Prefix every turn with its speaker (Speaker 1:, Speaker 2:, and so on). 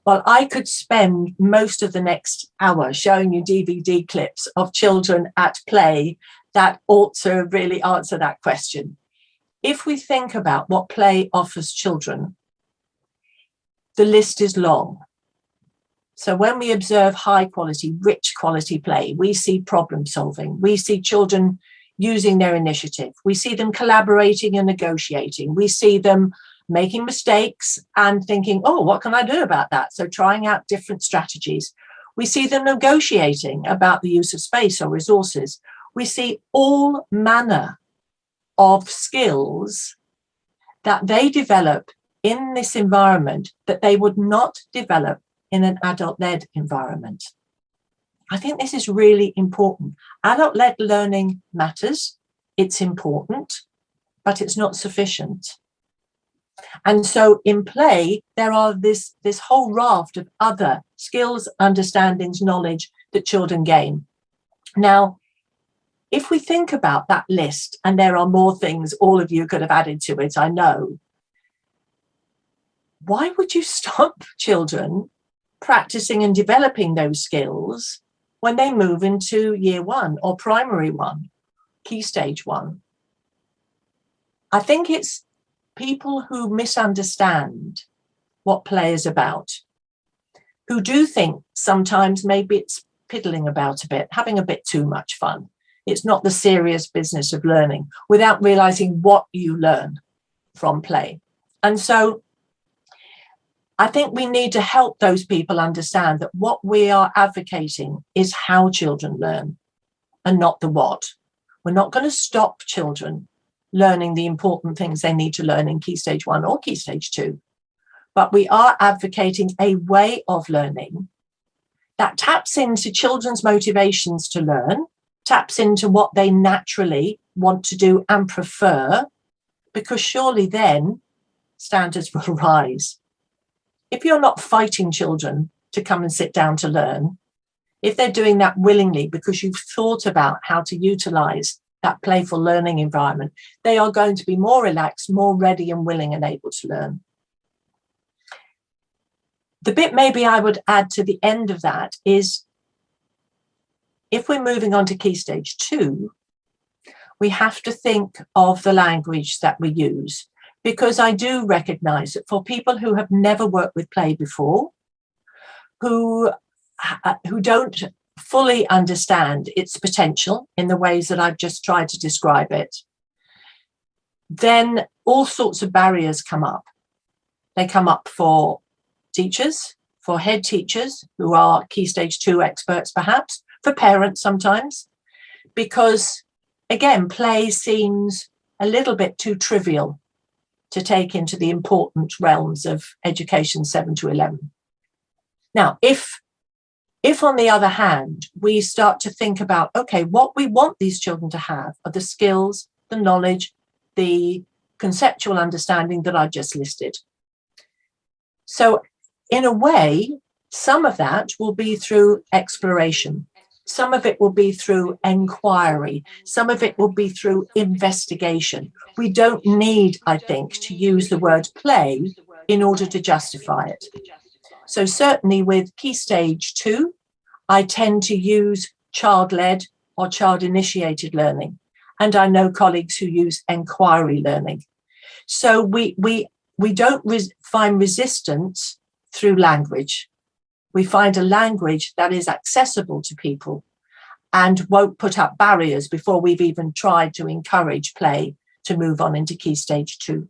Speaker 1: Well, I could spend most of the next hour showing you DVD clips of children at play that ought to really answer that question. If we think about what play offers children, the list is long. So when we observe high quality, rich quality play, we see problem solving. We see children using their initiative. We see them collaborating and negotiating. We see them making mistakes and thinking, oh, what can I do about that? So trying out different strategies. We see them negotiating about the use of space or resources. We see all manner of skills that they develop in this environment that they would not develop in an adult-led environment. I think this is really important. Adult-led learning matters. It's important, but it's not sufficient. And so in play, there are this whole raft of other skills, understandings, knowledge that children gain. Now, if we think about that list, and there are more things all of you could have added to it, I know, why would you stop children practicing and developing those skills when they move into year one or primary one, key stage one? I think it's people who misunderstand what play is about, who do think sometimes maybe it's piddling about a bit, having a bit too much fun. It's not the serious business of learning, without realizing what you learn from play. And so I think we need to help those people understand that what we are advocating is how children learn and not the what. We're not going to stop children learning the important things they need to learn in key stage 1 or key stage 2. But we are advocating a way of learning that taps into children's motivations to learn, taps into what they naturally want to do and prefer, because surely then standards will rise. If you're not fighting children to come and sit down to learn, if they're doing that willingly because you've thought about how to utilize that playful learning environment, they are going to be more relaxed, more ready and willing and able to learn. The bit maybe I would add to the end of that is, if we're moving on to key stage 2, we have to think of the language that we use, because I do recognize that for people who have never worked with play before, who don't fully understand its potential in the ways that I've just tried to describe it, then all sorts of barriers come up. They come up for teachers, for head teachers who are key stage 2 experts perhaps, for parents sometimes, because again, play seems a little bit too trivial to take into the important realms of education 7 to 11. Now, if on the other hand, we start to think about, okay, what we want these children to have are the skills, the knowledge, the conceptual understanding that I just listed. So in a way, some of that will be through exploration. Some of it will be through inquiry. Some of it will be through investigation. We don't need, I think, to use the word play in order to justify it. So certainly with key stage 2, I tend to use child-led or child-initiated learning. And I know colleagues who use inquiry learning. So we don't find resistance through language. We find a language that is accessible to people and won't put up barriers before we've even tried to encourage play to move on into key stage 2.